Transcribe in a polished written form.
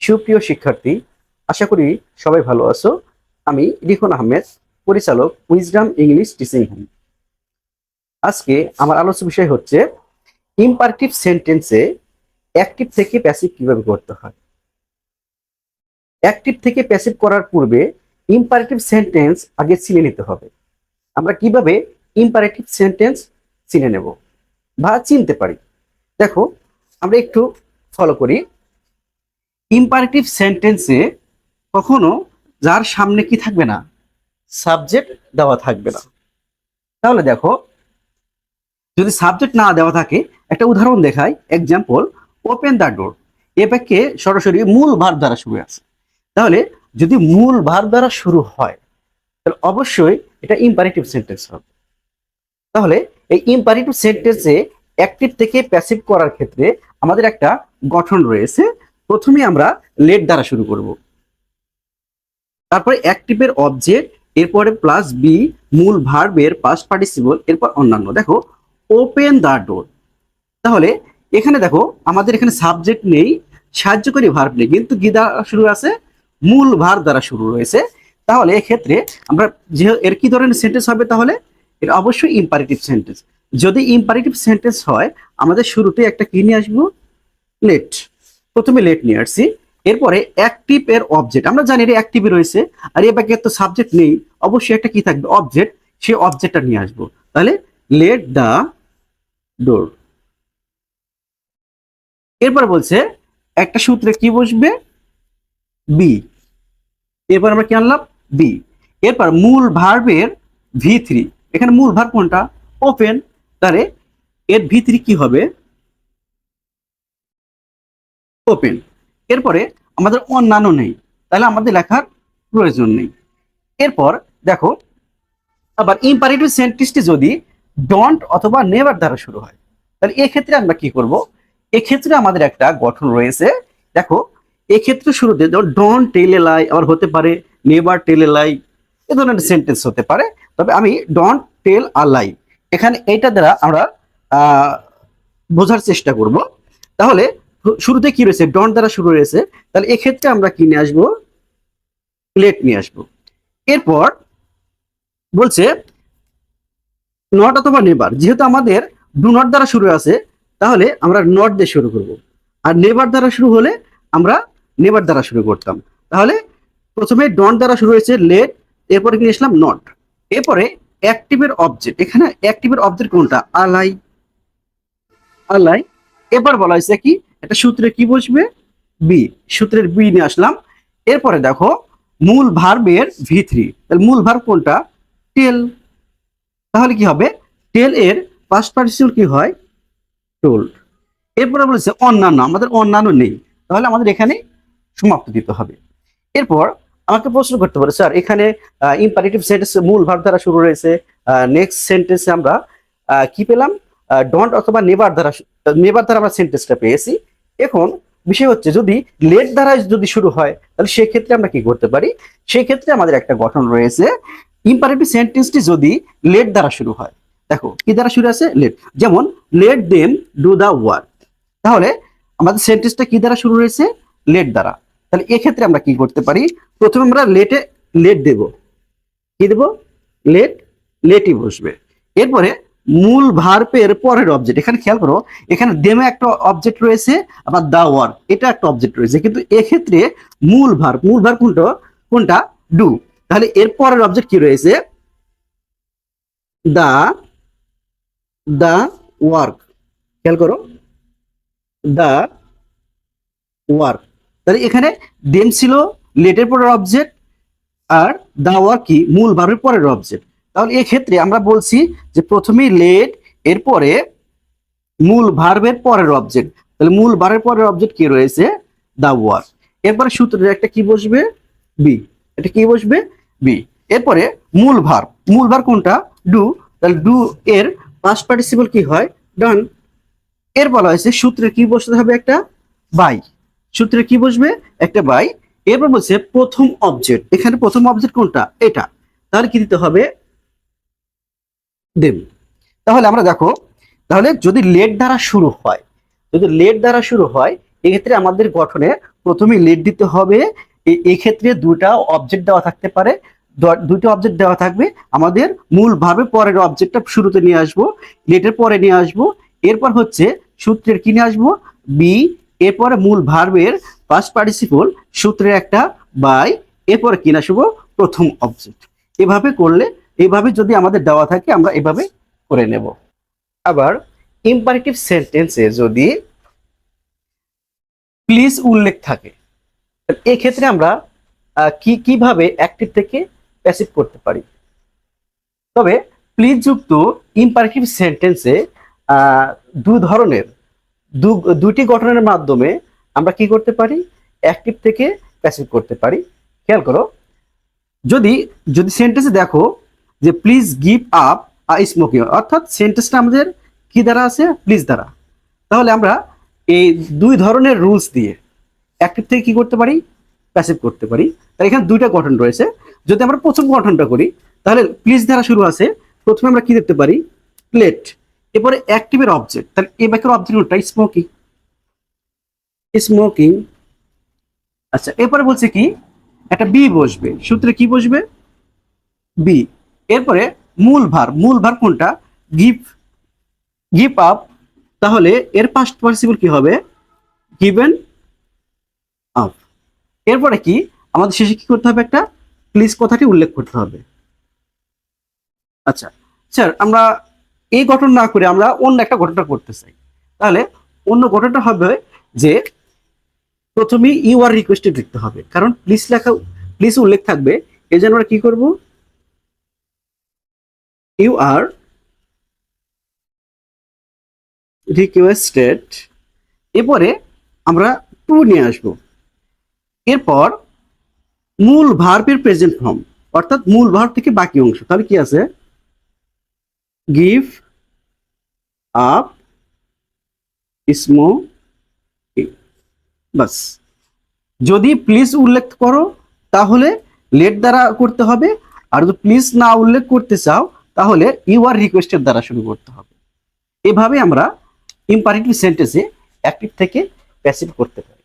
সুপ্রিয় শিক্ষার্থী, আশা করি সবাই ভালো আছো। আমি রিখন আহমেদ, পরিচালক উইজডম ইংলিশ টিচিং হোম। আজকে আমার আলোচ্য বিষয় হচ্ছে ইম্পারেটিভ সেন্টেন্সে অ্যাক্টিভ থেকে প্যাসিভ কিভাবে করতে হয়। অ্যাক্টিভ থেকে প্যাসিভ করার পূর্বে ইম্পারেটিভ সেন্টেন্স আগে চিনে নিতে হবে। আমরা কিভাবে ইম্পারেটিভ সেন্টেন্স চিনে নেব বা চিনতে পারি, দেখো আমরা একটু ফলো করি। ইম্পারেটিভ সেন্টেন্সে কখনো যার সামনে কি থাকবে না, সাবজেক্ট দেওয়া থাকবে না। তাহলে দেখো, যদি সাবজেক্ট না দেওয়া থাকে, একটা উদাহরণ দেখাই। Example, open the door. এ বাক্যে সরাসরি মূল ভার্ব দ্বারা শুরু আছে। তাহলে যদি মূল ভার্ব দ্বারা শুরু হয়, তাহলে অবশ্যই এটা ইম্পারেটিভ সেন্টেন্স হবে। তাহলে এই ইম্পারেটিভ সেন্টেন্সে অ্যাক্টিভ থেকে প্যাসিভ করার ক্ষেত্রে আমাদের একটা গঠন রয়েছে। প্রথমে আমরা লেট দ্বারা শুরু করব, তারপরে অ্যাক্টিভের অবজেক্ট, এরপরে প্লাস বি, মূল ভার্বের পাস্ট পার্টিসিপল, এরপর অন্যান্য। দেখো, ওপেন দ্য ডোর। তাহলে এখানে দেখো, আমাদের এখানে সাবজেক্ট নেই, সাহায্যকারী ভার্ব নেই, কিন্তু কি দ্বারা শুরু আছে? মূল ভার্ব দ্বারা শুরু রয়েছে। তাহলে এক্ষেত্রে আমরা যে এর কি ধরনের সেন্টেন্স হবে? তাহলে এটা অবশ্যই ইম্পারেটিভ সেন্টেন্স। যদি ইম্পারেটিভ সেন্টেন্স হয়, আমাদের শুরুতে একটা কি নিয়ে আসবো? লেট। প্রথমে লেট নিয়ে আসছি, এরপরে অ্যাক্টিভ এর অবজেক্ট। আমরা জানি এটা অ্যাক্টিভে রয়েছে, আর এ বাক্যে তো সাবজেক্ট নেই, অবশ্যই একটা কি থাকবে? অবজেক্ট। সেই অবজেক্টটা নিয়ে আসবো। তাহলে লেট দ্য ডোর। এরপর বলছে একটা সূত্রে কি বসবে? বি। এরপর আমরা কি আনলাম? বি। এরপর মূল ভার্বের ভি3। এখানে মূল ভার্ব কোনটা? ওপেন। তাহলে এর ভি3 কি হবে? ওপেন। এরপরে আমাদের অন্যান্য নেই, তাহলে আমাদের লেখার প্রয়োজন নেই। এরপর দেখো, আবার ইম্পারেটিভ সেন্টেন্সটি যদি ডন্ট অথবা নেভার দ্বারা শুরু হয়, তাহলে এক্ষেত্রে আমরা কি করব? এক্ষেত্রে আমাদের একটা গঠন রয়েছে। দেখো, এক্ষেত্রে শুরুতে ডন্ট টেল এ লাই, আবার হতে পারে নেভার টেল এ লাই, এ ধরনের সেন্টেন্স হতে পারে। তবে আমি ডন্ট টেল আ লাই, এখানে এইটা দ্বারা আমরা বোঝার চেষ্টা করব। তাহলে শুরুতে কি রয়েছে? ডন্ট দ্বারা শুরু রয়েছে, তাহলে এক্ষেত্রে আমরা কি নিয়ে আসবো? লেট নিয়ে আসবো। এরপর বলছে নট অথবা নেভার। যেহেতু আমাদের ডু নট দ্বারা শুরু আছে, তাহলে আমরা নট দিয়ে শুরু করব। আর নেভার দ্বারা শুরু হলে আমরা নেভার দ্বারা শুরু করতাম। তাহলে প্রথমে ডন্ট দ্বারা শুরু হয়েছে লেট, এরপরে কি আসলাম? নট। এরপরে অ্যাক্টিভের অবজেক্ট। এখানে অ্যাক্টিভের অবজেক্ট কোনটা? আলাই। আলাই। এবার বলা হয়েছে কি, একটা সূত্রে কি বসবে? বি। সূত্রের বি নিয়ে আসলাম। এরপরে দেখো, মূল ভার্বের ভি3। তাহলে মূল ভার্ব কোনটা? টেল। তাহলে কি হবে? টেল এর পাস্ট পার্টিসিপল কি হয়? টোল্ড। এরপরে বলেছে অন্যান্য, আমাদের অন্যান্য নেই, তাহলে আমাদের এখানে সমাপ্ত দিতে হবে। এরপর আমাকে প্রশ্ন করতে পারে, স্যার এখানে ইম্পারেটিভ সেন্টেন্স মূল ভার্ব দ্বারা শুরু রয়েছে, নেক্সট সেন্টেন্সে আমরা কি পেলাম? ডন্ট অথবা নেভার দ্বারা, নেভার দ্বারা আমরা সেন্টেন্সটা পেয়েছি। এখন বিষয় হচ্ছে, যদি লেট দ্বারা যদি শুরু হয়, তাহলে সেক্ষেত্রে আমরা কি করতে পারি? সেক্ষেত্রে আমাদের একটা গঠন রয়েছে। ইম্পারেটিভ সেন্টেন্সটি যদি লেট দ্বারা শুরু হয়, দেখো কি দ্বারা শুরু আছে? লেট। যেমন let them do the work. তাহলে আমাদের সেন্টেন্সটা কি দ্বারা শুরু হয়েছে? লেট দ্বারা। তাহলে এক্ষেত্রে আমরা কি করতে পারি? প্রথমে আমরা লেটে লেট দেব। কি দেব? লেট। লেটই বসবে। এরপরে মূল ভার্বের পরের অবজেক্ট। এখানে খেয়াল করো, এখানে দেমে একটা অবজেক্ট রয়েছে, আবার দা ওয়ার্ক এটা একটা অবজেক্ট রয়েছে, কিন্তু এক্ষেত্রে মূল ভার্ব, মূল ভার্ব কোনটা? কোনটা? ডু। তাহলে এর পরের অবজেক্ট কি রয়েছে? দা, দা ওয়ার্ক। খেয়াল করো, দা ওয়ার্ক। তাহলে এখানে দেম ছিল লেটের পরের অবজেক্ট, আর দা ওয়ার্ক কি? মূল ভার্বের পরের অবজেক্ট। তাহলে এক্ষেত্রে আমরা বলছি যে প্রথমেই লেট, এরপরে মূল ভার্বের পরের অবজেক্ট। তাহলে মূল ভার্বের পরের অবজেক্ট কি রয়েছে? The work. এরপরে সূত্রের একটা কি বসবে? বি। এটা কি বসবে? বি। এরপরে মূল ভার্ব, মূল ভার্ব কোনটা? ডু। তাহলে ডু এর পাস্ট পার্টিসিপল কি হয়? ডান। এর বলা হয়েছে সূত্রে কি বসতে হবে? একটা বাই। সূত্রে কি বসবে? একটা বাই। এরপর বলছে প্রথম অবজেক্ট। এখানে প্রথম অবজেক্ট কোনটা? এটা। তাহলে কি দিতে হবে? দেম। তাহলে আমরা দেখো, তাহলে যদি লেট দ্বারা শুরু হয়, যদি লেট দ্বারা শুরু হয়, এক্ষেত্রে আমাদের গঠনে প্রথমে লেট দিতে হবে। এই ক্ষেত্রে দুটা অবজেক্ট দেওয়া থাকতে পারে, দুটো অবজেক্ট দেওয়া থাকবে। আমাদের মূল ভাবে পরের অবজেক্টটা শুরুতে নিয়ে আসবো, লেটের পরে নিয়ে আসবো। এরপর হচ্ছে সূত্রের কি নিয়ে আসবো, বি। এরপরে মূল ভার্বের পাস্ট পার্টিসিপল সূত্রের একটা বাই, এরপরে কি নিয়ে আসবো, প্রথম অবজেক্ট। এভাবে করলে, এভাবে যদি আমাদের দেওয়া থাকে আমরা এভাবে করে নেব। আবার ইম্পারেটিভ সেন্টেন্সে যদি প্লিজ উল্লেখ থাকে, এক্ষেত্রে আমরা কিভাবে অ্যাক্টিভ থেকে প্যাসিভ করতে পারি। তবে প্লিজ যুক্ত ইম্পারেটিভ সেন্টেন্সে দুটি গঠনের মাধ্যমে আমরা কি করতে পারি, অ্যাক্টিভ থেকে প্যাসিভ করতে পারি। খেয়াল করো, যদি যদি সেন্টেন্সে দেখো যে প্লিজ গিভ আপ স্মোকিং, অর্থাৎ সেন্টেন্সটা আমাদের কি দ্বারা আছে, প্লিজ দ্বারা, তাহলে আমরা এই দুই ধরনের রুলস দিয়ে অ্যাক্টিভ থেকে কি করতে পারি, প্যাসিভ করতে পারি। তাই এখানে দুইটা গঠন রয়েছে। যদি আমরা প্রথম গঠনটা করি, তাহলে প্লিজ দ্বারা শুরু আছে, প্রথমে আমরা কি দেখতে পারি, প্লেট, এরপরে অ্যাক্টিভের অবজেক্ট, তাহলে এই বাক্যের অবজেক্টটা স্মোকিং, স্মোকিং। আচ্ছা, এরপরে বলছে কি, একটা বি বসবে, সূত্রে কি বসবে, বি। এরপরে মূল ভার কোনটা, গিভ, গিভ আপ, তাহলে এর পাস্ট পার্টিসিপল কি হবে, গিভেন আপ। এরপরে কি, আমাদের শেষে কি করতে হবে, একটা প্লিজ কথাটি উল্লেখ করতে হবে। আচ্ছা স্যার, আমরা এই গঠন না করে আমরা অন্য একটা গঠনটা করতে চাই, তাহলে অন্য গঠনটা হবে যে প্রথমে ইউ আর রিকোয়েস্টেড লিখতে হবে, কারণ প্লিজ লেখা, প্লিজ উল্লেখ থাকবে। এই জন্য আমরা কি করব, ইউ আর রিকোয়েস্টেড, এরপরে আমরা টু নিয়ে আসব। এরপর মূল ভার্বের প্রেজেন্ট ফর্ম, অর্থাৎ মূল ভার্ব থেকে বাকি অংশ, তাহলে কি আছে, গিভ আপ স্মোকিং, বাস। যদি প্লিজ উল্লেখ করো তাহলে লেট দ্বারা করতে হবে, আর যদি প্লিজ না উল্লেখ করতে চাও তাহলে ইউ আর রিকোয়েস্টেড দ্বারা শুরু করতে হবে। এভাবে আমরা ইম্পারেটিভ সেন্টেন্সে অ্যাক্টিভ থেকে প্যাসিভ করতে পারি।